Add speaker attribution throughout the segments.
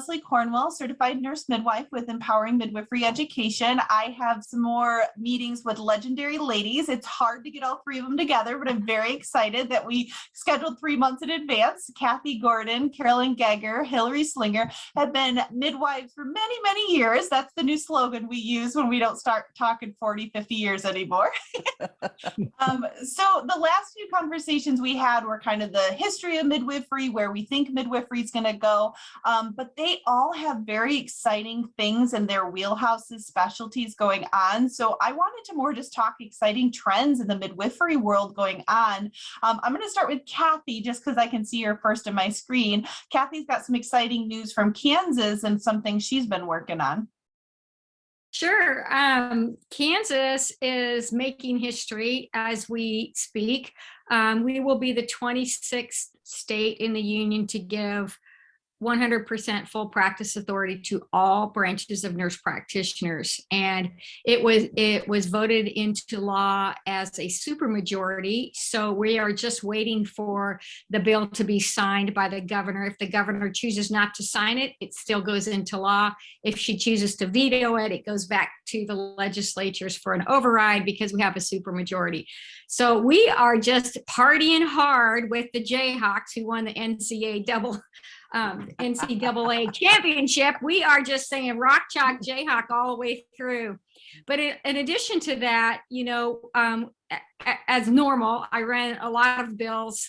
Speaker 1: Leslie Cornwell, certified nurse midwife with Empowering Midwifery Education. I have some more meetings with legendary ladies. It's hard to get all three of them together, but I'm very excited that we scheduled 3 months in advance. Cathy Gordan, Carolyn Gegor, Hilary Schlinger have been midwives for many, many years. That's the new slogan we use when we don't start talking 40, 50 years anymore. So the last few conversations we had were kind of the history of midwifery, where we think midwifery is going to go, but they all have very exciting things in their wheelhouses, specialties going on. So I wanted to more just talk exciting trends in the midwifery world going on. I'm going to start with Cathy, just because I can see her first on my screen. Cathy's got some exciting news from Kansas and something she's been working on.
Speaker 2: Sure. Kansas is making history as we speak. We will be the 26th state in the union to give 100% full practice authority to all branches of nurse practitioners. And it was voted into law as a supermajority. So we are just waiting for the bill to be signed by the governor. If the governor chooses not to sign it, it still goes into law. If she chooses to veto it, it goes back to the legislatures for an override because we have a supermajority. So we are just partying hard with the Jayhawks who won the NCAA championship. We are just saying rock chalk Jayhawk all the way through. But in addition to that, you know, as normal, I ran a lot of bills.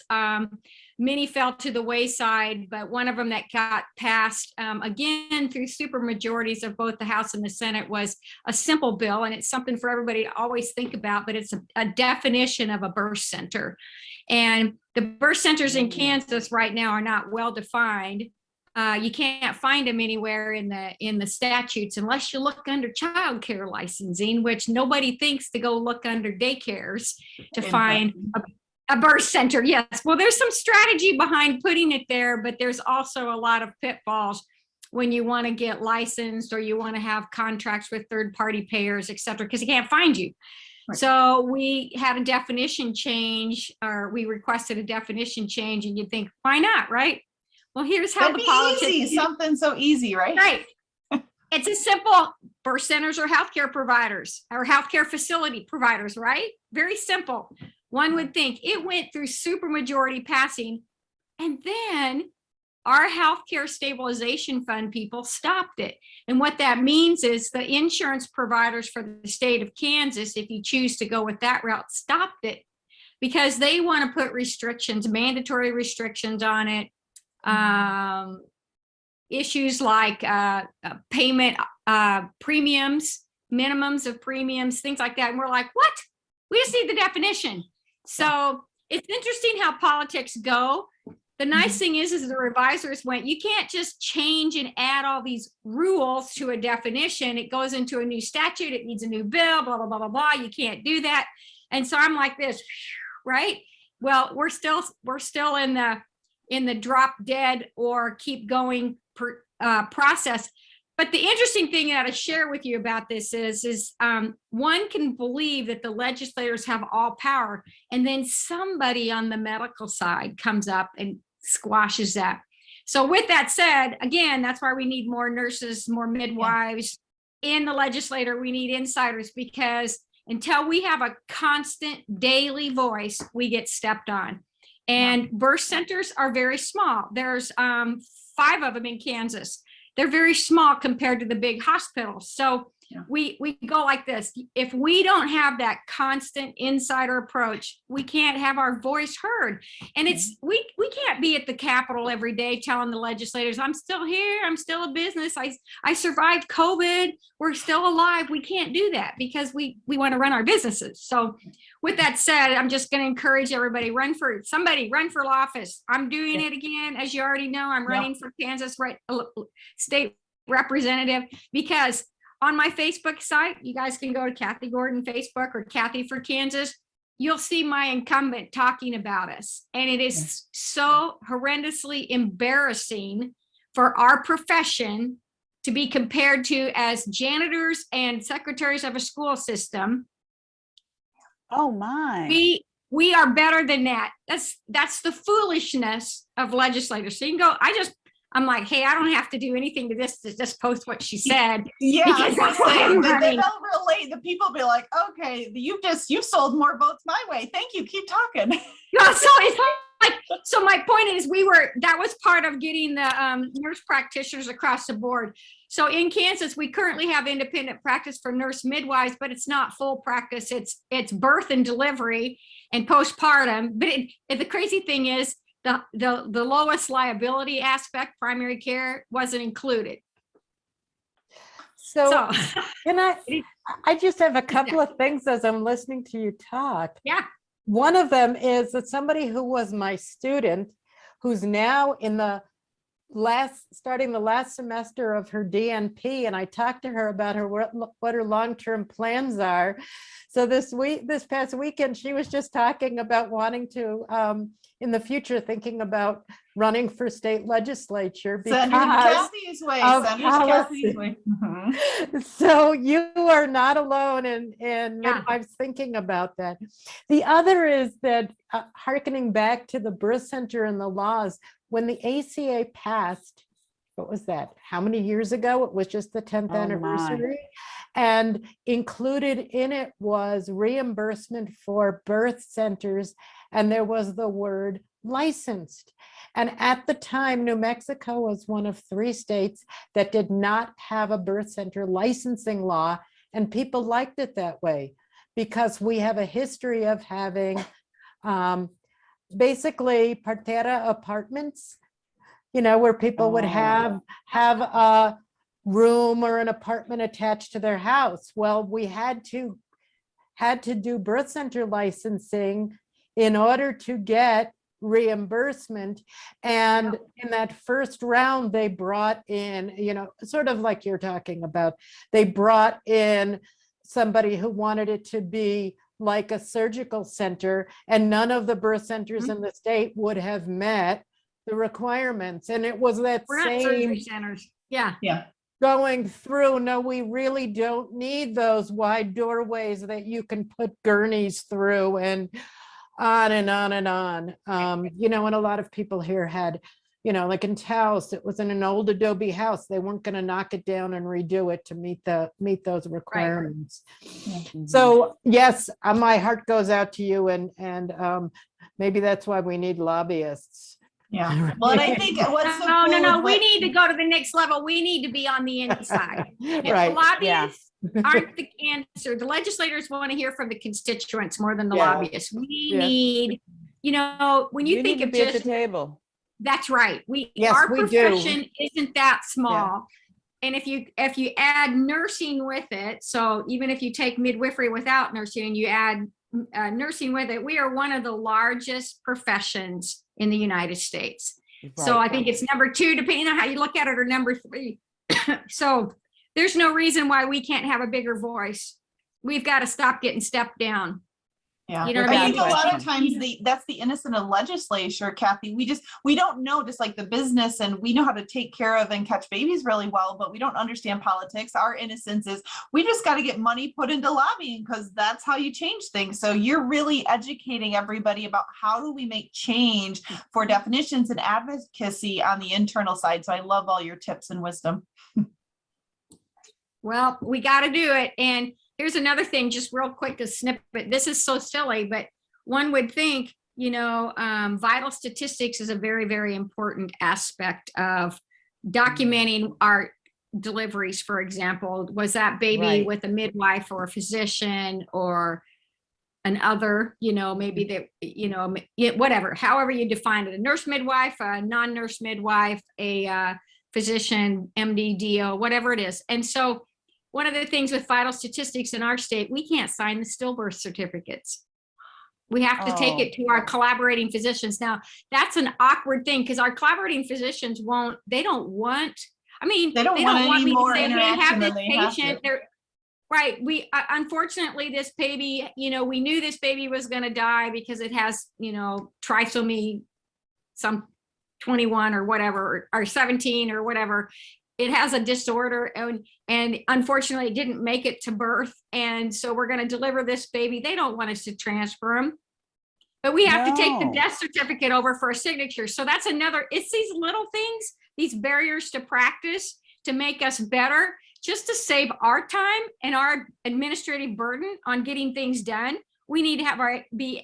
Speaker 2: Many fell to the wayside, but one of them that got passed again through supermajorities of both the House and the Senate was a simple bill, and it's something for everybody to always think about, but it's a definition of a birth center. And the birth centers in Kansas right now are not well defined. You can't find them anywhere in the statutes unless you look under child care licensing, which nobody thinks to go look under daycares to find a birth center. Yes, well, there's some strategy behind putting it there, but there's also a lot of pitfalls when you want to get licensed or you want to have contracts with third-party payers, et cetera, because he can't find you. Right. So we had a definition change, or we requested a definition change, and you'd think, why not, right? Well, here's how the politics.
Speaker 1: Easy, something so easy, right?
Speaker 2: Right. It's a simple. Birth centers are healthcare providers or healthcare facility providers, right? Very simple. One would think it went through supermajority passing, and then our healthcare stabilization fund people stopped it. And what that means is the insurance providers for the state of Kansas, if you choose to go with that route, stopped it because they want to put restrictions, mandatory restrictions on it. Issues like payment premiums, minimums of premiums, things like that. And we're like, what? We just need the definition. So it's interesting how politics go. The nice thing is the revisers went, you can't just change and add all these rules to a definition. It goes into a new statute. It needs a new bill, blah, blah, blah, blah, blah. You can't do that. And so I'm like this, right? Well, we're still in the drop dead or keep going process. But the interesting thing that I share with you about this is one can believe that the legislators have all power, and then somebody on the medical side comes up and squashes that. So with that said, again, that's why we need more nurses, more midwives in the legislature. We need insiders, because until we have a constant daily voice, we get stepped on. And birth centers are very small. There's 5 of them in Kansas. They're very small compared to the big hospitals. So we go like this. If we don't have that constant insider approach, we can't have our voice heard. And it's we can't be at the Capitol every day telling the legislators, I'm still here, I'm still a business, I survived COVID, we're still alive. We can't do that because we want to run our businesses. So with that said, I'm just going to encourage everybody, run for office. I'm doing it again. As you already know, I'm running for Kansas state representative, because on my Facebook site, you guys can go to Cathy Gordan Facebook or Cathy for Kansas. You'll see my incumbent talking about us. And it is so horrendously embarrassing for our profession to be compared to as janitors and secretaries of a school system.
Speaker 3: Oh my.
Speaker 2: We are better than that. That's the foolishness of legislators. So you can go, I'm like, hey, I don't have to do anything to this to just post what she said.
Speaker 1: Yeah,
Speaker 2: Because that's what I'm
Speaker 1: then
Speaker 2: running.
Speaker 1: they'll relate. The people be like, okay, you've sold more votes my way. Thank you. Keep talking.
Speaker 2: No, so it's like, so my point is that was part of getting the nurse practitioners across the board. So in Kansas, we currently have independent practice for nurse midwives, but it's not full practice. It's birth and delivery and postpartum. But the crazy thing is the lowest liability aspect, primary care, wasn't included.
Speaker 4: So can I just have a couple of things as I'm listening to you talk.
Speaker 2: Yeah.
Speaker 4: One of them is that somebody who was my student, who's now in the starting the last semester of her DNP, and I talked to her about what her long-term plans are. So this past weekend, she was just talking about wanting to, in the future, thinking about running for state legislature because
Speaker 1: Cathy's way.
Speaker 4: of
Speaker 1: Cathy's way.
Speaker 4: So you are not alone in midwives thinking about that. The other is that hearkening back to the birth center and the laws, when the ACA passed, what was that? How many years ago? It was just the 10th anniversary. And included in it was reimbursement for birth centers. And there was the word licensed. And at the time, New Mexico was one of 3 states that did not have a birth center licensing law. And people liked it that way because we have a history of having basically partera apartments, where people would have a room or an apartment attached to their house. Well, we had to do birth center licensing in order to get reimbursement. And in that first round, they brought in, sort of like you're talking about, they brought in somebody who wanted it to be like a surgical center, and none of the birth centers in the state would have met the requirements. And it was that same
Speaker 2: centers. Yeah.
Speaker 4: Going through, no, we really don't need those wide doorways that you can put gurneys through, and on and on and on. And a lot of people here had, like in Taos, it was in an old adobe house. They weren't going to knock it down and redo it to meet those requirements. Right. So yes, my heart goes out to you, and maybe that's why we need lobbyists.
Speaker 1: Yeah. Well, and I think what's so cool
Speaker 2: no. We need to go to the next level. We need to be on the inside.
Speaker 4: Right.
Speaker 2: The lobbyists aren't the answer. The legislators want to hear from the constituents more than the lobbyists. We need, when you think of just
Speaker 3: at the table.
Speaker 2: That's right. Our profession isn't that small. Yeah. And if you add nursing with it, so even if you take midwifery without nursing and you add nursing with it, we are one of the largest professions in the United States. Right. So I think it's number 2, depending on how you look at it, or number 3. So there's no reason why we can't have a bigger voice. We've got to stop getting stepped down.
Speaker 1: Yeah, I think a lot of times that's the innocent of legislature, Cathy. We don't know, just like the business, and we know how to take care of and catch babies really well, but we don't understand politics. Our innocence is we just got to get money put into lobbying, because that's how you change things. So you're really educating everybody about how do we make change for definitions and advocacy on the internal side. So I love all your tips and wisdom.
Speaker 2: Well, we got to do it. And here's another thing, just real quick, a snippet. This is so silly, but one would think, vital statistics is a very, very important aspect of documenting our deliveries. For example, was that baby with a midwife or a physician or an other, maybe that, whatever, however you define it, a nurse midwife, a non-nurse midwife, a physician, MD, DO, whatever it is. And so one of the things with vital statistics in our state, we can't sign the stillbirth certificates. We have to take it to our collaborating physicians. Now, that's an awkward thing, because our collaborating physicians they don't want me to say, hey, have this patient. Right. Unfortunately, this baby, we knew this baby was going to die because it has, trisomy, some 21 or whatever, or 17 or whatever. It has a disorder, and unfortunately it didn't make it to birth. And so we're going to deliver this baby. They don't want us to transfer them, but we have to take the death certificate over for a signature. So that's it's these little things these barriers to practice to make us better, just to save our time and our administrative burden on getting things done. We need to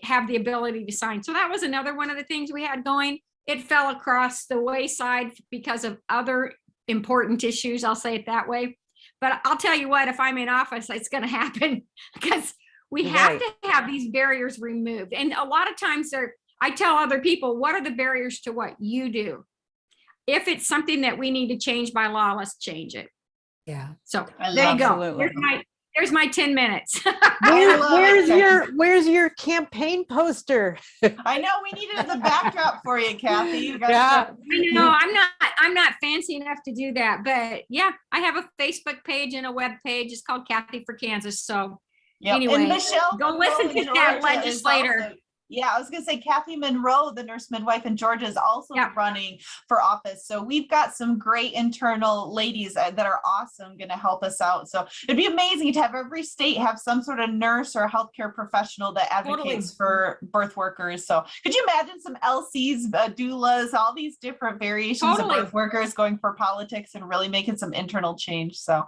Speaker 2: have the ability to sign. So that was another one of the things we had going. It fell across the wayside because of other important issues. I'll say it that way. But I'll tell you what, if I'm in office, it's going to happen because we have to have these barriers removed. And a lot of times I tell other people, what are the barriers to what you do? If it's something that we need to change by law, let's change it.
Speaker 4: Yeah.
Speaker 2: So there you go.
Speaker 3: Absolutely.
Speaker 2: There's my 10 minutes.
Speaker 4: Where's your campaign poster?
Speaker 1: I know we needed the backdrop for you, Kathy. You got
Speaker 4: Yeah.
Speaker 2: I know I'm not fancy enough to do that, but yeah, I have a Facebook page and a web page. It's called Cathy for Kansas. So anyway,
Speaker 1: and Michelle
Speaker 2: go listen to that legislator.
Speaker 1: Yeah, I was going to say Kathy Monroe, the nurse midwife in Georgia, is also running for office. So we've got some great internal ladies that are awesome, going to help us out. So it'd be amazing to have every state have some sort of nurse or healthcare professional that advocates for birth workers. So could you imagine some LCs, doulas, all these different variations of birth workers going for politics and really making some internal change? So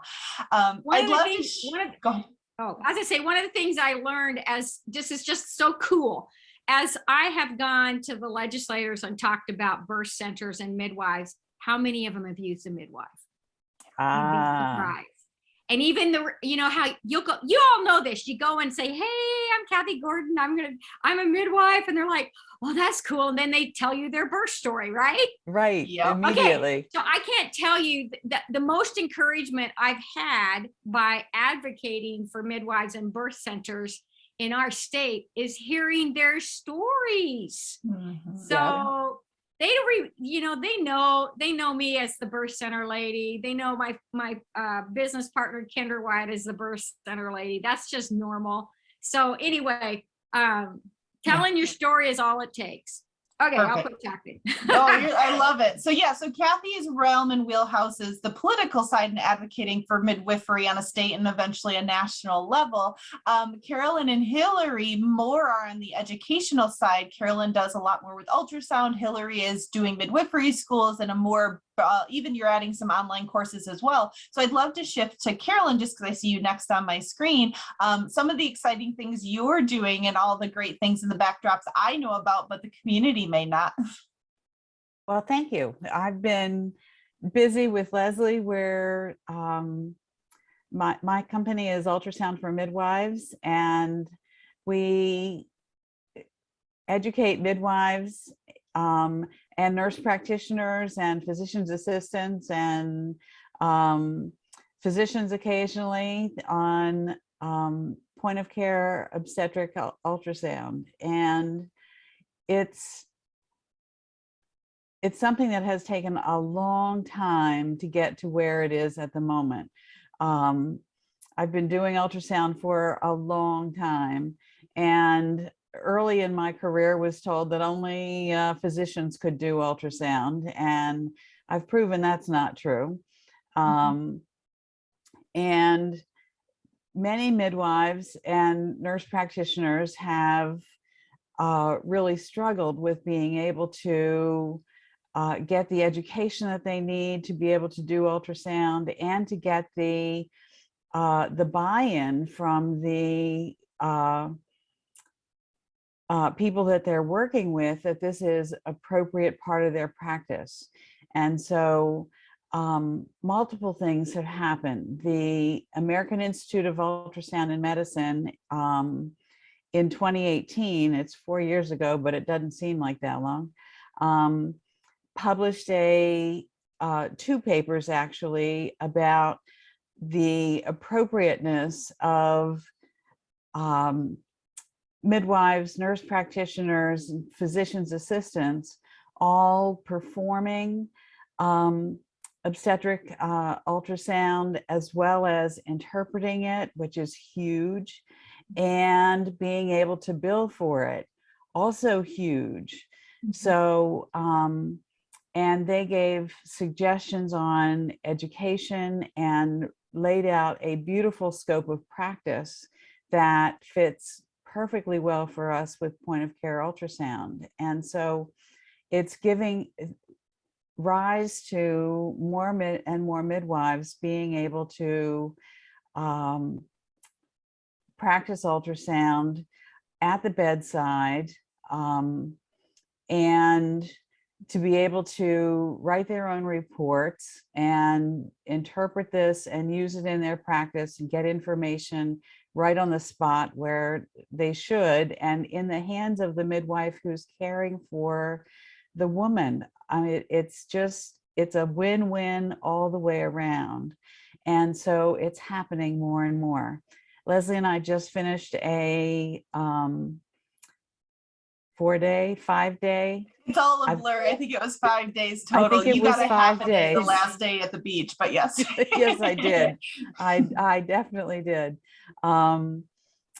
Speaker 1: I'd love to go ahead.
Speaker 2: Oh, as I say, one of the things I learned as this is just so cool. As I have gone to the legislators and talked about birth centers and midwives, how many of them have used a midwife? You'd be surprised. And even how you all know this. You go and say, "Hey, I'm Cathy Gordan. I'm a midwife," and they're like, "Oh, that's cool." And then they tell you their birth story, right?
Speaker 3: Right.
Speaker 1: Yep.
Speaker 3: Immediately.
Speaker 2: Okay. So I can't tell you that the most encouragement I've had by advocating for midwives and birth centers in our state is hearing their stories.
Speaker 1: Mm-hmm.
Speaker 2: So they know me as the birth center lady. They know my business partner Kendra White as the birth center lady. That's just normal. So anyway, telling your story is all it takes. Okay,
Speaker 1: Perfect.
Speaker 2: I'll quit talking.
Speaker 1: I love it. So so Kathy's realm and wheelhouse is the political side and advocating for midwifery on a state and eventually a national level. Carolyn and Hilary more are on the educational side. Carolyn does a lot more with ultrasound. Hilary is doing midwifery schools and a more even you're adding some online courses as well. So I'd love to shift to Carolyn just because I see you next on my screen. Some of the exciting things you're doing and all the great things in the backdrops I know about, but the community may not.
Speaker 3: Well, thank you. I've been busy with Leslie where my company is Ultrasound for Midwives, and we educate midwives and nurse practitioners and physician's assistants and physicians occasionally on point of care obstetric ultrasound. And it's something that has taken a long time to get to where it is at the moment. I've been doing ultrasound for a long time, and early in my career was told that only physicians could do ultrasound, and I've proven that's not true. And many midwives and nurse practitioners have really struggled with being able to get the education that they need to be able to do ultrasound and to get the buy-in from the people that they're working with, that this is appropriate part of their practice. And so multiple things have happened. The American Institute of Ultrasound and Medicine in 2018, it's 4 years ago, but it doesn't seem like that long, published two papers actually about the appropriateness of midwives, nurse practitioners, and physicians assistants all performing obstetric ultrasound, as well as interpreting it, which is huge, and being able to bill for it, also huge. So, and they gave suggestions on education and laid out a beautiful scope of practice that fits perfectly well for us with point of care ultrasound. And so it's giving rise to more and more midwives being able to practice ultrasound at the bedside, and to be able to write their own reports and interpret this and use it in their practice and get information right on the spot where they should, and in the hands of the midwife who's caring for the woman. I mean, it's a win-win all the way around. And so it's happening more and more. Leslie and I just finished a 4-day, 5-day.
Speaker 1: It's all a blur. I think it was 5 days total.
Speaker 3: I think it
Speaker 1: You
Speaker 3: was
Speaker 1: got a
Speaker 3: 5
Speaker 1: half a day the
Speaker 3: days.
Speaker 1: last day at the beach, but yes.
Speaker 3: Yes, I did. I definitely did.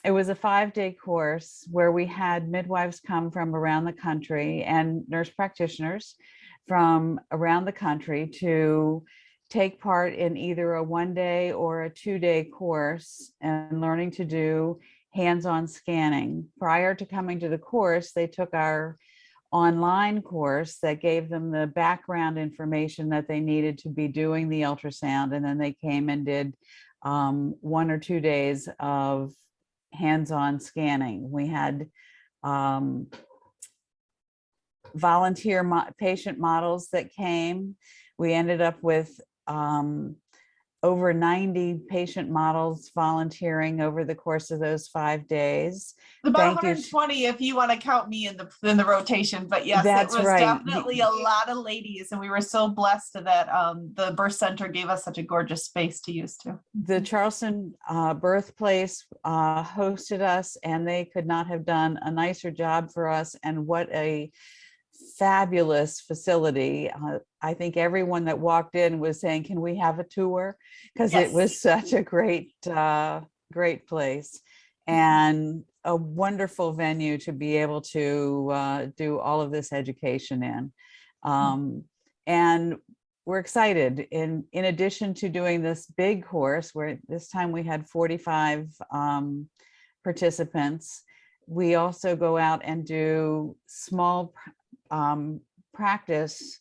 Speaker 3: It was a 5-day course where we had midwives come from around the country and nurse practitioners from around the country to take part in either a 1-day or a 2-day course and learning to do hands-on scanning. Prior to coming to the course, they took our online course that gave them the background information that they needed to be doing the ultrasound. And then they came and did 1 or 2 days of hands-on scanning. We had volunteer patient models that came. We ended up with over 90 patient models volunteering over the course of those 5 days.
Speaker 1: About
Speaker 3: Thank you.
Speaker 1: 120 if you want to count me in the rotation, but yes,
Speaker 3: That's
Speaker 1: it was
Speaker 3: right.
Speaker 1: definitely a lot of ladies, and we were so blessed that the birth center gave us such a gorgeous space to use too.
Speaker 3: The Charleston birthplace hosted us, and they could not have done a nicer job for us. And what a fabulous facility. I think everyone that walked in was saying, can we have a tour? Because
Speaker 1: Yes.
Speaker 3: It was such a great place and a wonderful venue to be able to do all of this education in. And we're excited. In addition to doing this big course, where this time we had 45 participants, we also go out and do small practice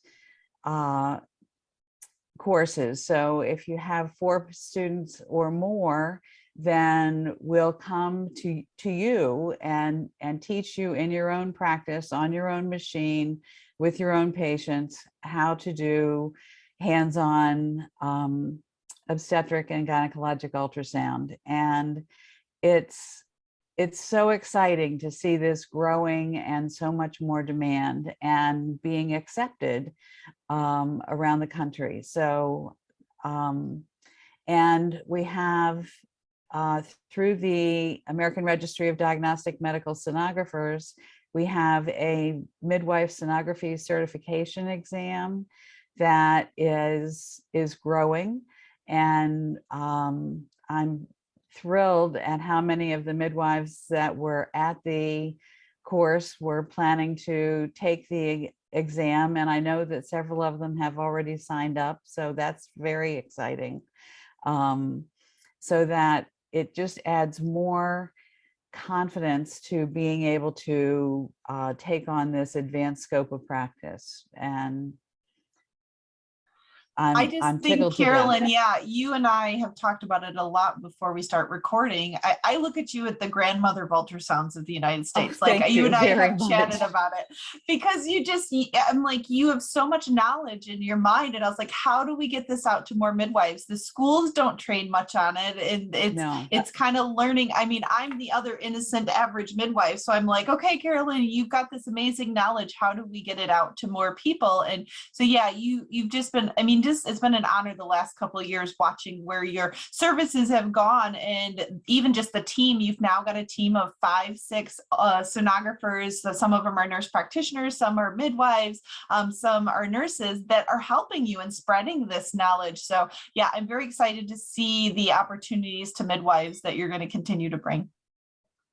Speaker 3: courses. So if you have 4 students or more, then we'll come to you and teach you in your own practice, on your own machine, with your own patients, how to do hands-on obstetric and gynecologic ultrasound. And it's so exciting to see this growing and so much more demand and being accepted around the country. So, and we have through the American Registry of Diagnostic Medical Sonographers, we have a midwife sonography certification exam that is growing, and I'm thrilled at how many of the midwives that were at the course were planning to take the exam, and I know that several of them have already signed up, so that's very exciting. So that it just adds more confidence to being able to take on this advanced scope of practice. And
Speaker 1: I just
Speaker 3: I'm
Speaker 1: think,
Speaker 3: tickled to death.
Speaker 1: Carolyn, yeah, you and I have talked about it a lot before we start recording. I look at you at the grandmother of ultrasounds of the United States. Like
Speaker 3: thank
Speaker 1: you and I
Speaker 3: you very
Speaker 1: have chatted
Speaker 3: much.
Speaker 1: about it, because I'm like, you have so much knowledge in your mind. And I was like, how do we get this out to more midwives? The schools don't train much on it. And it's kind of learning. I mean, I'm the other innocent average midwife. So I'm like, okay, Carolyn, you've got this amazing knowledge. How do we get it out to more people? And so, yeah, you've just been, I mean, it's been an honor the last couple of years watching where your services have gone, and even just the team. You've now got a team of 5-6 sonographers. So some of them are nurse practitioners, some are midwives, some are nurses that are helping you and spreading this knowledge. So yeah, I'm very excited to see the opportunities to midwives that you're going to continue to bring.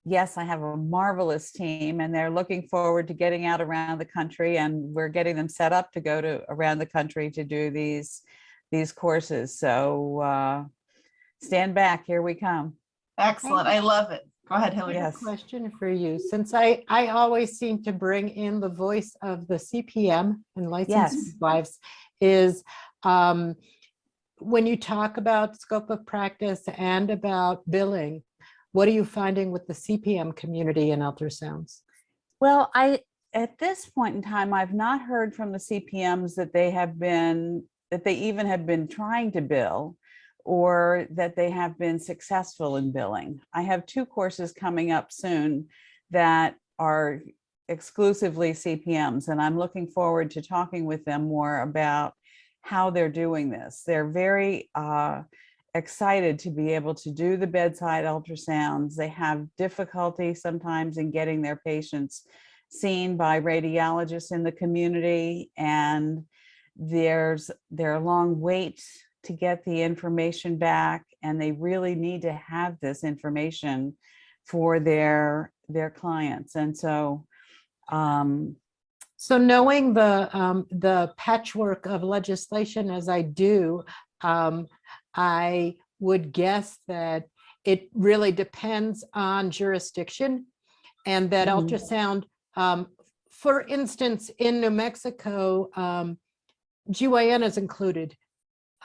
Speaker 3: Yes, I have a marvelous team, and they're looking forward to getting out around the country, and we're getting them set up to go to around the country to do these courses. So stand back, here we come.
Speaker 1: Excellent. I love it. Go ahead, Hilary.
Speaker 3: Yes.
Speaker 4: Question for you, since I always seem to bring in the voice of the CPM and licensed
Speaker 3: Yes.
Speaker 4: midwives, is when you talk about scope of practice and about billing, what are you finding with the CPM community in ultrasounds?
Speaker 3: Well, at this point in time, I've not heard from the CPMs that they even have been trying to bill, or that they have been successful in billing. I have 2 courses coming up soon that are exclusively CPMs, and I'm looking forward to talking with them more about how they're doing this. They're very excited to be able to do the bedside ultrasounds. They have difficulty sometimes in getting their patients seen by radiologists in the community, and there are a long wait to get the information back, and they really need to have this information for their clients. And so
Speaker 4: So knowing the patchwork of legislation as I do, I would guess that it really depends on jurisdiction, and that
Speaker 3: Mhm.
Speaker 4: ultrasound, for instance, in New Mexico, GYN is included.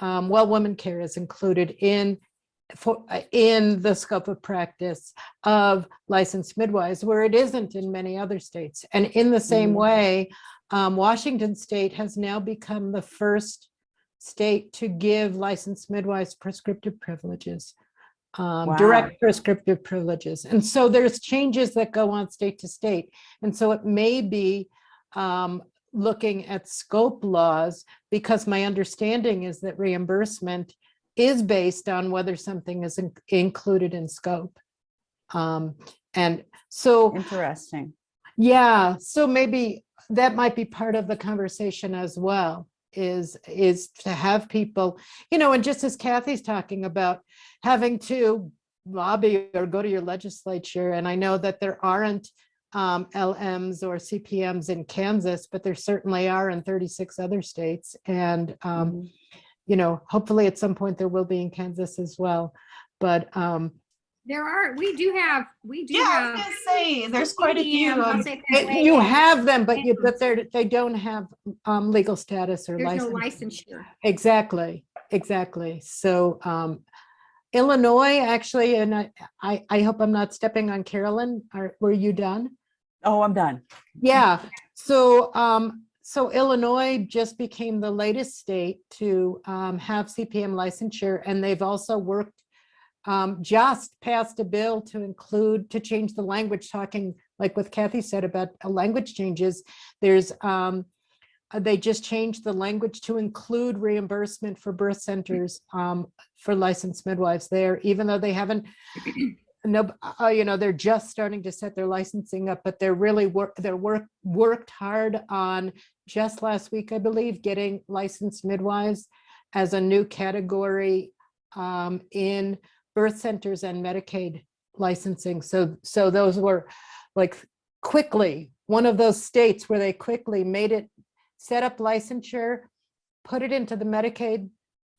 Speaker 4: Well woman care is included in the scope of practice of licensed midwives, where it isn't in many other states. And in the same way, Washington State has now become the first state to give licensed midwives prescriptive privileges, direct prescriptive privileges. And so there's changes that go on state to state. And so it may be looking at scope laws, because my understanding is that reimbursement is based on whether something is included in scope. And so,
Speaker 3: Interesting.
Speaker 4: yeah, so maybe that might be part of the conversation as well, is to have people, and just as Cathy's talking about, having to lobby or go to your legislature. And I know that there aren't LMs or CPMs in Kansas, but there certainly are in 36 other states. And, hopefully at some point there will be in Kansas as well. But
Speaker 2: we do have.
Speaker 1: I was gonna say, there's quite a few.
Speaker 2: I'll say it that way.
Speaker 4: you have them, but they don't have legal status or
Speaker 2: There's no
Speaker 4: license.
Speaker 2: licensure.
Speaker 4: Exactly. So Illinois, actually, and I hope I'm not stepping on Carolyn. Were you done?
Speaker 3: Oh, I'm done.
Speaker 4: Yeah. So Illinois just became the latest state to have CPM licensure, and they've also just passed a bill to change the language, talking like what Cathy said about language changes. They just changed the language to include reimbursement for birth centers for licensed midwives there, even though they haven't. They're just starting to set their licensing up, but they're really worked hard on, just last week, I believe, getting licensed midwives as a new category in birth centers and Medicaid licensing. So those were like quickly one of those states where they quickly made it, set up licensure, put it into the Medicaid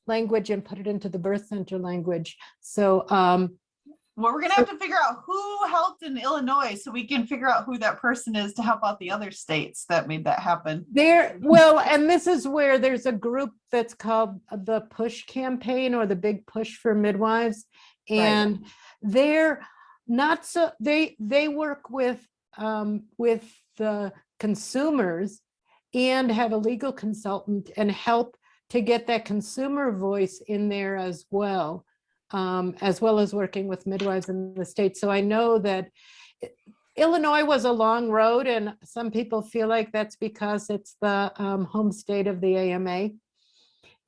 Speaker 4: language and put it into the birth center language. So
Speaker 1: well, we're gonna have to figure out who helped in Illinois so we can figure out who that person is to help out the other states that made that happen.
Speaker 4: And this is where there's a group that's called the Push Campaign, or the Big Push for Midwives. And they're not so, they work with the consumers and have a legal consultant and help to get that consumer voice in there as well as working with midwives in the state. So I know that Illinois was a long road, and some people feel like that's because it's the home state of the AMA.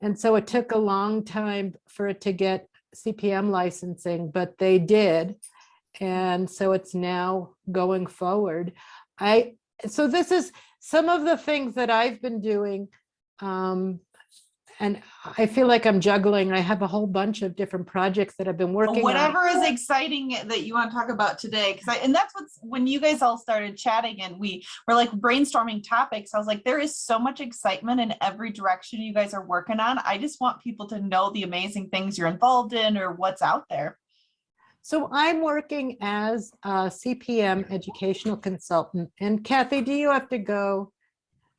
Speaker 4: And so it took a long time for it to get CPM licensing, but they did. And so it's now going forward. So this is some of the things that I've been doing. And I feel like I'm juggling. I have a whole bunch of different projects that I've been working on.
Speaker 1: Whatever is exciting that you want to talk about today, and that's when you guys all started chatting and we were like brainstorming topics. I was like, there is so much excitement in every direction you guys are working on. I just want people to know the amazing things you're involved in or what's out there.
Speaker 4: So I'm working as a CPM educational consultant. And Cathy, do you have to go?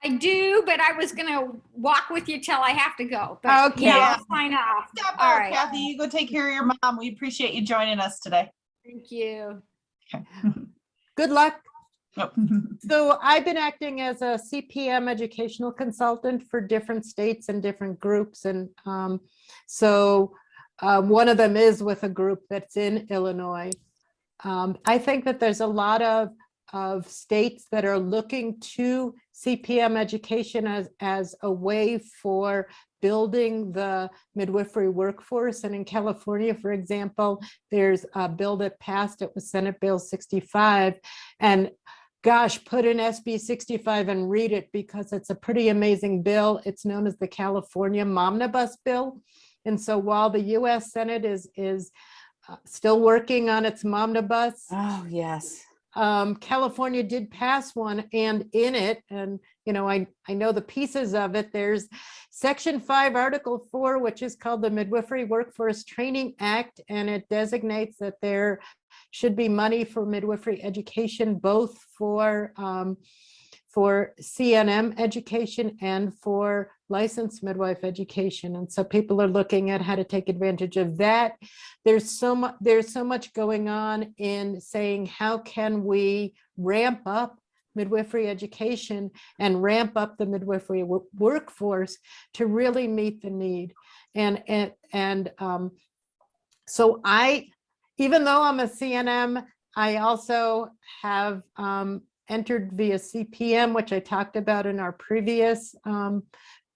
Speaker 2: I do, but I was gonna walk with you till I have to go. But
Speaker 4: Okay.
Speaker 2: yeah, I'll sign off.
Speaker 1: Step
Speaker 2: All
Speaker 1: out,
Speaker 2: right.
Speaker 1: Cathy. You go take care of your mom. We appreciate you joining us today.
Speaker 2: Thank you.
Speaker 4: Good luck.
Speaker 1: Yep.
Speaker 4: So I've been acting as a CPM educational consultant for different states and different groups. And one of them is with a group that's in Illinois. I think that there's a lot of states that are looking to CPM education as a way for building the midwifery workforce. And in California, for example, there's a bill that passed. It was Senate Bill 65. And gosh, put in SB 65 and read it because it's a pretty amazing bill. It's known as the California Momnibus Bill. And so while the US Senate is still working on its Momnibus,
Speaker 3: Oh, yes.
Speaker 4: California did pass one, and in it, and I know the pieces of it, there's Section 5, Article 4, which is called the Midwifery Workforce Training Act, and it designates that there should be money for midwifery education, both for CNM education and for licensed midwife education. And so people are looking at how to take advantage of that. There's so much going on in saying, how can we ramp up midwifery education and ramp up the midwifery workforce to really meet the need. So even though I'm a CNM, I also have entered via CPM, which I talked about in our previous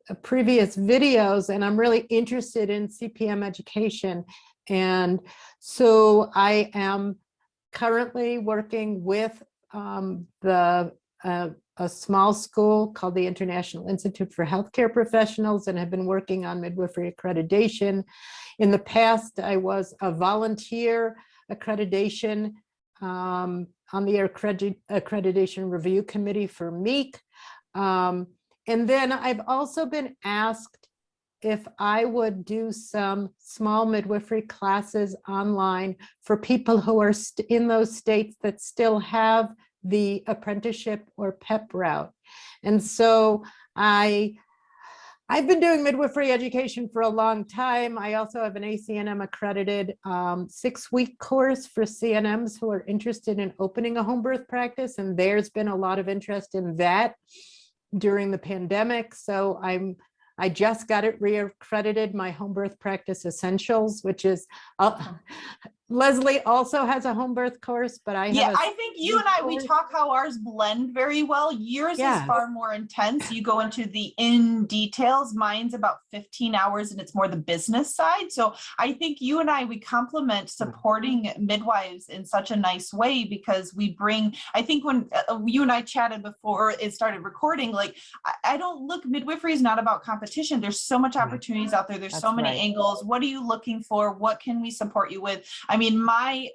Speaker 4: videos, and I'm really interested in CPM education. And so I am currently working with a small school called the International Institute for Healthcare Professionals, and have been working on midwifery accreditation. In the past, I was a volunteer accreditation on the accreditation review committee for MEEC. And then I've also been asked if I would do some small midwifery classes online for people who are in those states that still have the apprenticeship or PEP route. And so I've been doing midwifery education for a long time. I also have an ACNM accredited 6-week course for CNMs who are interested in opening a home birth practice. And there's been a lot of interest in that during the pandemic. So I just got it reaccredited, my home birth practice essentials, which is Leslie also has a home birth course, but I have
Speaker 1: I think you and I, we talk how ours blend very well. Yours is far more intense. You go into the in details. Mine's about 15 hours and it's more the business side. So I think you and I, we complement supporting midwives in such a nice way, because we bring, I think when you and I chatted before it started recording, like I don't look, midwifery is not about competition. There's so much opportunities out there. There's so many angles. What are you looking for? What can we support you with? I mean, I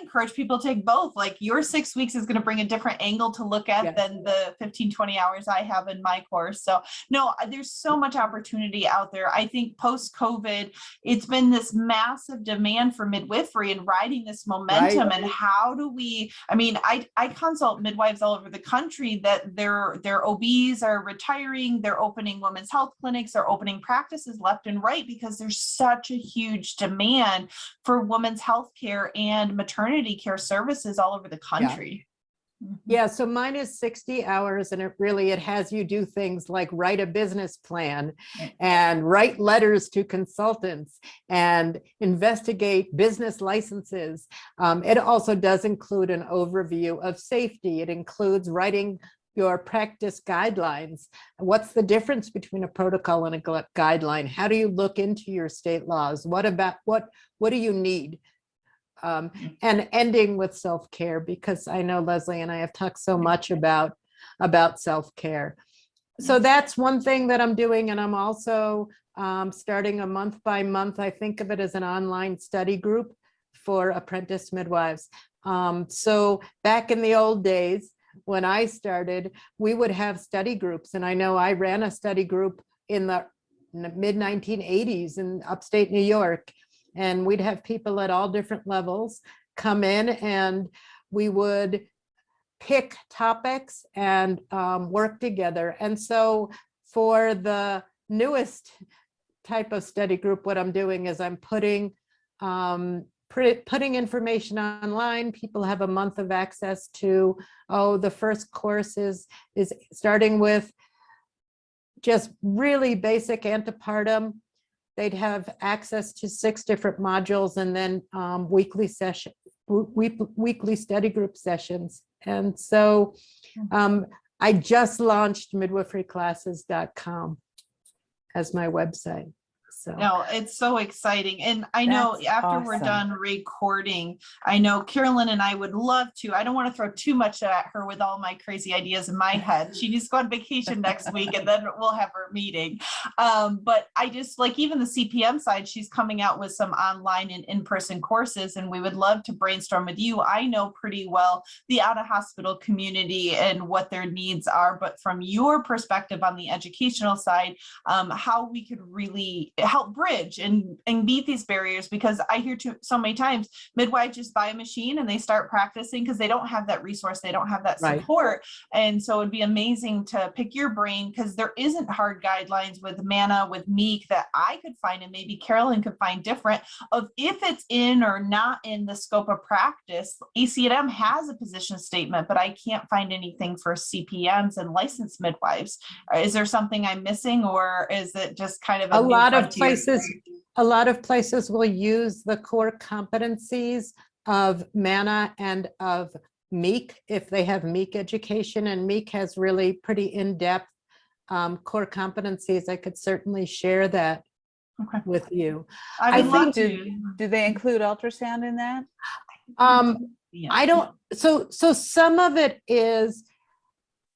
Speaker 1: encourage people to take both. Like your 6 weeks is going to bring a different angle to look at than the 15, 20 hours I have in my course. So no, there's so much opportunity out there. I think post-COVID, it's been this massive demand for midwifery and riding this momentum. And how do we, I mean, I consult midwives all over the country that their OBs are retiring, they're opening women's health clinics, they're opening practices left and right, because there's such a huge demand for women's health care and maternity care services all over the country.
Speaker 4: Yeah, so mine is 60 hours, and it has you do things like write a business plan and write letters to consultants and investigate business licenses. It also does include an overview of safety. It includes writing your practice guidelines. What's the difference between a protocol and a guideline? How do you look into your state laws? What do you need? And ending with self-care, because I know Leslie and I have talked so much about self-care. So that's one thing that I'm doing. And I'm also starting a month by month, I think of it as an online study group for apprentice midwives. So back in the old days, when I started, we would have study groups. And I know I ran a study group in the mid 1980s in upstate New York. and we'd have people at all different levels come in, and we would pick topics and work together. And so for the newest type of study group, what I'm doing is I'm putting information online. People have a month of access to, the first course is starting with just really basic antepartum. They'd have access to 6 different modules, and then weekly study group sessions. And so I just launched midwiferyclasses.com as my website. So
Speaker 1: No, it's so exciting. And I know
Speaker 3: That's
Speaker 1: after we're
Speaker 3: awesome.
Speaker 1: done recording, I know Carolyn and I would love to, I don't want to throw too much at her with all my crazy ideas in my head. She needs to go on vacation next week, and then we'll have her meeting. But I just, like, even the CPM side, she's coming out with some online and in-person courses, and we would love to brainstorm with you. I know pretty well the out-of-hospital community and what their needs are, but from your perspective on the educational side, how we could really help bridge and meet these barriers, because I hear so many times midwives just buy a machine and they start practicing because they don't have that resource, they don't have that
Speaker 4: Right.
Speaker 1: support. And so it'd be amazing to pick your brain, because there isn't hard guidelines with MANA, with Meek, that I could find, and maybe Carolyn could find different, of if it's in or not in the scope of practice. ACNM has a position statement, but I can't find anything for CPMs and licensed midwives. Is there something I'm missing, or is it just kind of
Speaker 4: a
Speaker 1: new
Speaker 4: lot of
Speaker 1: frontier?
Speaker 4: places will use the core competencies of MANA and of Meek if they have Meek education, and Meek has really pretty in-depth core competencies. I could certainly share that
Speaker 1: Okay.
Speaker 4: with you.
Speaker 1: I would love
Speaker 3: think
Speaker 1: to.
Speaker 3: Do they include ultrasound in that?
Speaker 1: Yeah.
Speaker 4: I don't, so some of it is,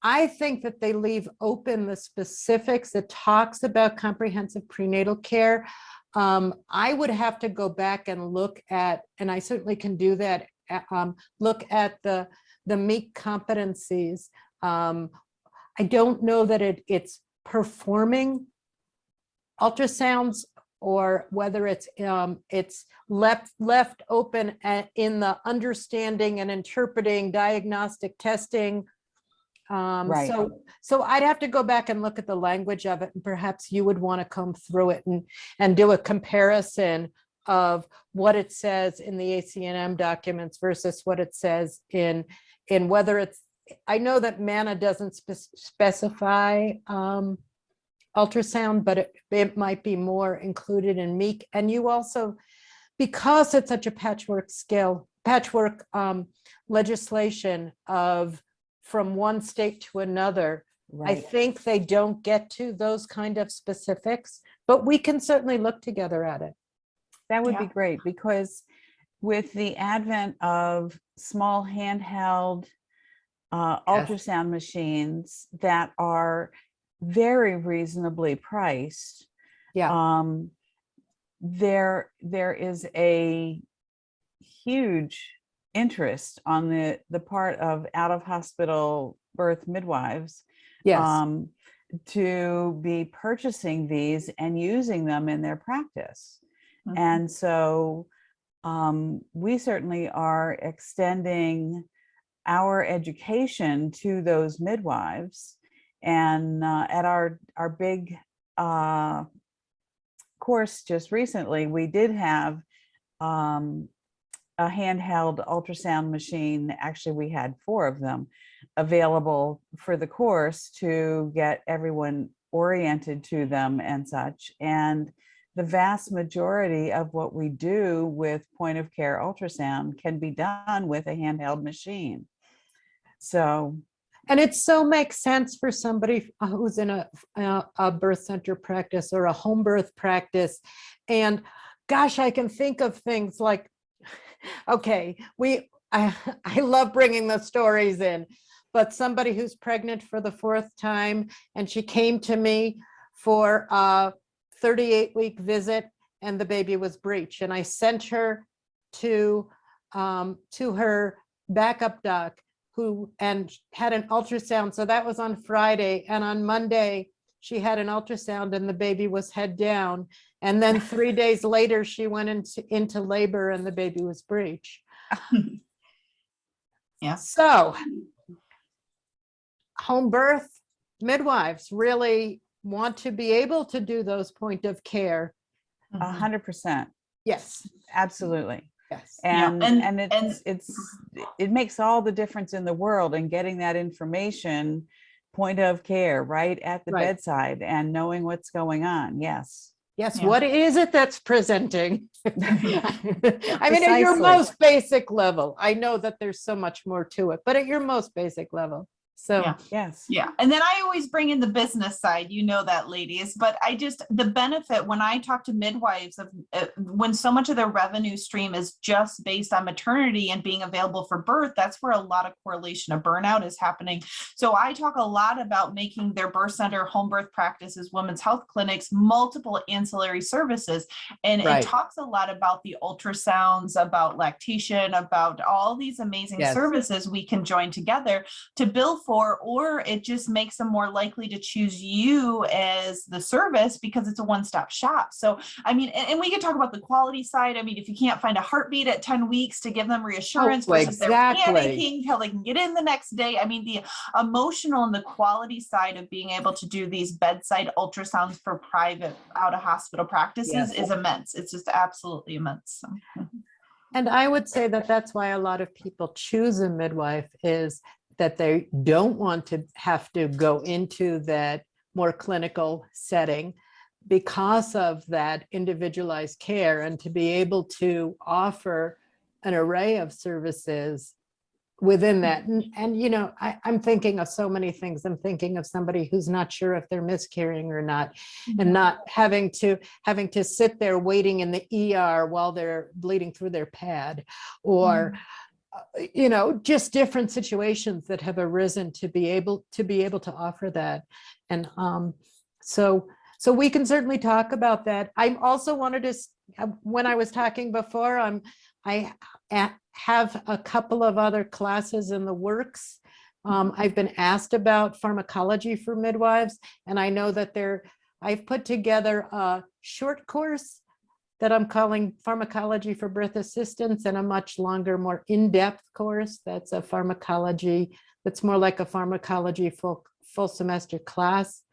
Speaker 4: I think that they leave open the specifics. It talks about comprehensive prenatal care. I would have to go back and look at, and I certainly can do that, look at the Meek competencies. I don't know that it's performing ultrasounds, or whether it's left open in the understanding and interpreting diagnostic testing.
Speaker 3: Right.
Speaker 4: So I'd have to go back and look at the language of it, and perhaps you would want to comb through it and do a comparison of what it says in the ACNM documents versus what it says in whether it's, I know that MANA doesn't specify ultrasound, but it might be more included in Meek. And you also, because it's such a patchwork legislation of from one state to another, I
Speaker 3: Right.
Speaker 4: think they don't get to those kind of specifics, but we can certainly look together at it.
Speaker 3: That would
Speaker 1: Yeah.
Speaker 3: be great, because with the advent of small handheld ultrasound machines that are very reasonably priced,
Speaker 4: Yeah.
Speaker 3: there is a huge interest on the part of out-of-hospital birth midwives
Speaker 4: Yes.
Speaker 3: to be purchasing these and using them in their practice.
Speaker 1: Mhm.
Speaker 3: And so we certainly are extending our education to those midwives. And at our big course just recently, we did have a handheld ultrasound machine. Actually, we had 4 of them available for the course to get everyone oriented to them and such. And the vast majority of what we do with point of care ultrasound can be done with a handheld machine. So,
Speaker 4: And it so makes sense for somebody who's in a birth center practice or a home birth practice. And gosh, I can think of things like, okay, I love bringing the stories in, but somebody who's pregnant for the 4th time, and she came to me for a 38-week visit, and the baby was breech, and I sent her to her backup doc, and had an ultrasound. So that was on Friday, and on Monday she had an ultrasound and the baby was head down. And then 3 days later, she went into labor and the baby was breech.
Speaker 1: Yeah.
Speaker 4: So home birth midwives really want to be able to do those point of care.
Speaker 3: 100%.
Speaker 4: Yes.
Speaker 3: Absolutely.
Speaker 4: Yes.
Speaker 3: And,
Speaker 1: Yeah,
Speaker 3: it makes all the difference in the world in getting that information, point of care, right at the
Speaker 4: Right.
Speaker 3: bedside, and knowing what's going on. Yes.
Speaker 4: Yes.
Speaker 1: Yeah.
Speaker 4: What is it that's presenting? I mean, at your
Speaker 3: Precisely.
Speaker 4: most basic level, I know that there's so much more to it, but at your most basic level. So
Speaker 1: Yeah.
Speaker 3: Yes.
Speaker 1: Yeah. And then I always bring in the business side, you know that, ladies, but the benefit when I talk to midwives of when so much of their revenue stream is just based on maternity and being available for birth, that's where a lot of correlation of burnout is happening. So I talk a lot about making their birth center, home birth practices, women's health clinics, multiple ancillary services. And
Speaker 4: Right.
Speaker 1: it talks a lot about the ultrasounds, about lactation, about all these amazing
Speaker 4: Yes.
Speaker 1: services we can join together to bill for, or it just makes them more likely to choose you as the service because it's a one-stop shop. So, I mean, and we can talk about the quality side. I mean, if you can't find a heartbeat at 10 weeks to give them reassurance versus they're panicking how they can get in the next day. I mean, the emotional and the quality side of being able to do these bedside ultrasounds for private out of hospital practices
Speaker 3: Yes.
Speaker 1: is immense. It's just absolutely immense. So.
Speaker 4: And I would say that that's why a lot of people choose a midwife, is that they don't want to have to go into that more clinical setting because of that individualized care, and to be able to offer an array of services within that. And you know, I'm thinking of so many things. I'm thinking of somebody who's not sure if they're miscarrying or not, and not having to sit there waiting in the ER while they're bleeding through their pad, or you know, just different situations that have arisen to be able to offer that. And so we can certainly talk about that. I also wanted to, when I was talking before, I have a couple of other classes in the works. I've been asked about pharmacology for midwives, and I know that I've put together a short course that I'm calling Pharmacology for Birth Assistants, and a much longer, more in-depth course that's a pharmacology, that's more like a pharmacology full semester class.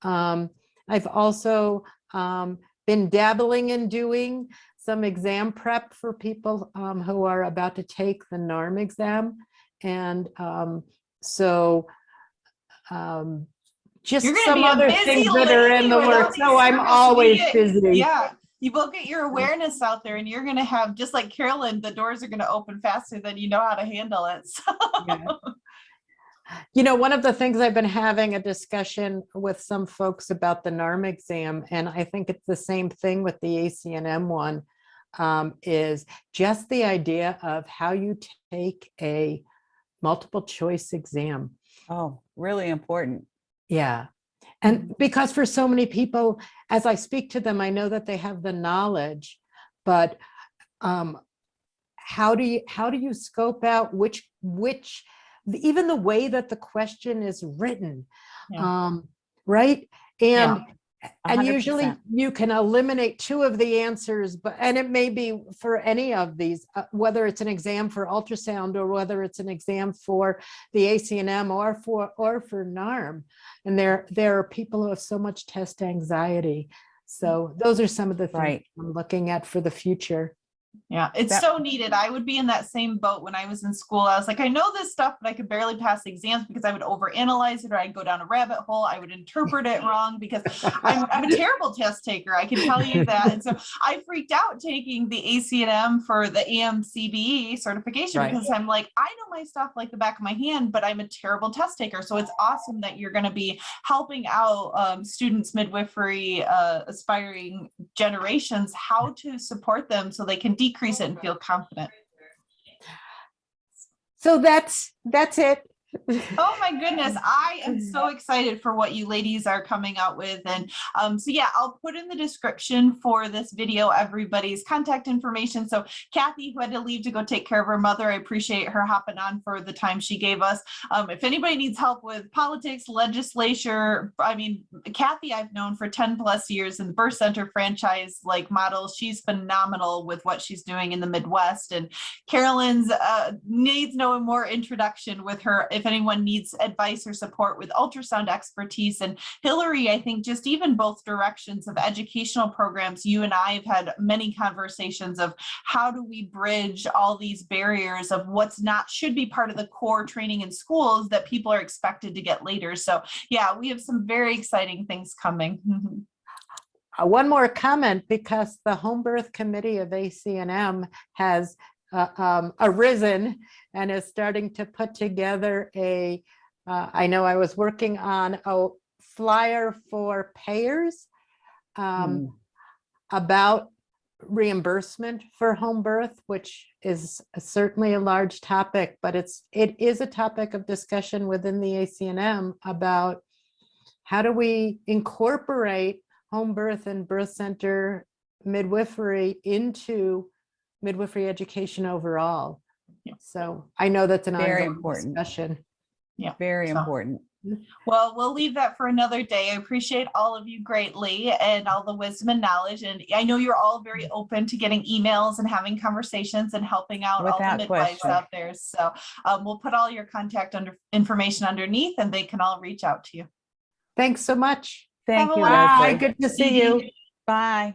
Speaker 4: I've also been dabbling in doing some exam prep for people who are about to take the NARM exam. And just some other things that are in the works. So I'm always busy.
Speaker 1: Yeah. You will get your awareness out there, and you're going to have, just like Carolyn, the doors are going to open faster than you know how to handle it. So.
Speaker 4: Yeah. You know, one of the things I've been having a discussion with some folks about the NARM exam, and I think it's the same thing with the ACNM one, is just the idea of how you take a multiple choice exam.
Speaker 3: Oh, really important.
Speaker 4: Yeah. And because for so many people, as I speak to them, I know that they have the knowledge, but how do you scope out which even the way that the question is written, right? And usually you can eliminate two of the answers, and it may be for any of these, whether it's an exam for ultrasound or whether it's an exam for the ACNM or for NARM. And there are people who have so much test anxiety. So those are some of the things I'm looking at for the future.
Speaker 1: Yeah, it's so needed. I would be in that same boat when I was in school. I was like, I know this stuff, but I could barely pass the exams because I would overanalyze it, or I'd go down a rabbit hole. I would interpret it wrong because I'm a terrible test taker. I can tell you that. And so I freaked out taking the ACNM for the AMCBE certification because I'm like, I know my stuff like the back of my hand, but I'm a terrible test taker. So it's awesome that you're going to be helping out students, midwifery, aspiring generations, how to support them so they can decrease it and feel confident.
Speaker 4: So that's it.
Speaker 1: Oh my goodness, I am so excited for what you ladies are coming out with. And so yeah, I'll put in the description for this video everybody's contact information. So Cathy, who had to leave to go take care of her mother, I appreciate her hopping on for the time she gave us. If anybody needs help with politics, legislature, I mean, Cathy I've known for 10 plus years in the birth center franchise like model. She's phenomenal with what she's doing in the Midwest. And Carolyn's needs no more introduction with her if anyone needs advice or support with ultrasound expertise. And Hilary, I think just even both directions of educational programs, you and I have had many conversations of how do we bridge all these barriers of what's not should be part of the core training in schools that people are expected to get later. So yeah, we have some very exciting things coming.
Speaker 4: One more comment, because the Home Birth Committee of ACNM has arisen and is starting to put together I know I was working on a flyer for payers about reimbursement for home birth, which is certainly a large topic, but it is a topic of discussion within the ACNM about how do we incorporate home birth and birth center midwifery into midwifery education overall.
Speaker 1: Yeah.
Speaker 4: So I know that's an
Speaker 3: Very
Speaker 4: ongoing
Speaker 3: important
Speaker 4: discussion.
Speaker 1: Yeah,
Speaker 3: very
Speaker 1: so
Speaker 3: important.
Speaker 1: Well, we'll leave that for another day. I appreciate all of you greatly and all the wisdom and knowledge. And I know you're all very open to getting emails and having conversations and helping out all the
Speaker 3: Without
Speaker 1: midwives
Speaker 3: question.
Speaker 1: out there. So we'll put all your contact information underneath and they can all reach out to you.
Speaker 4: Thanks so much.
Speaker 3: Thank
Speaker 1: Have a
Speaker 3: you,
Speaker 1: wonderful
Speaker 4: Bye.
Speaker 3: Leslie.
Speaker 4: Good to see you.
Speaker 3: Bye.